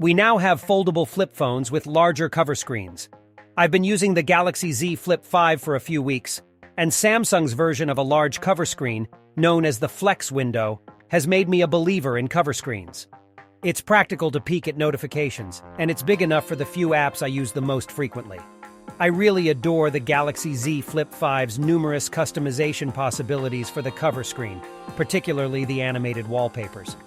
We now have foldable flip phones with larger cover screens. I've been using the Galaxy Z Flip 5 for a few weeks, and Samsung's version of a large cover screen, known as the Flex window, has made me a believer in cover screens. It's practical to peek at notifications, and it's big enough for the few apps I use the most frequently. I really adore the Galaxy Z Flip 5's numerous customization possibilities for the cover screen, particularly the animated wallpapers.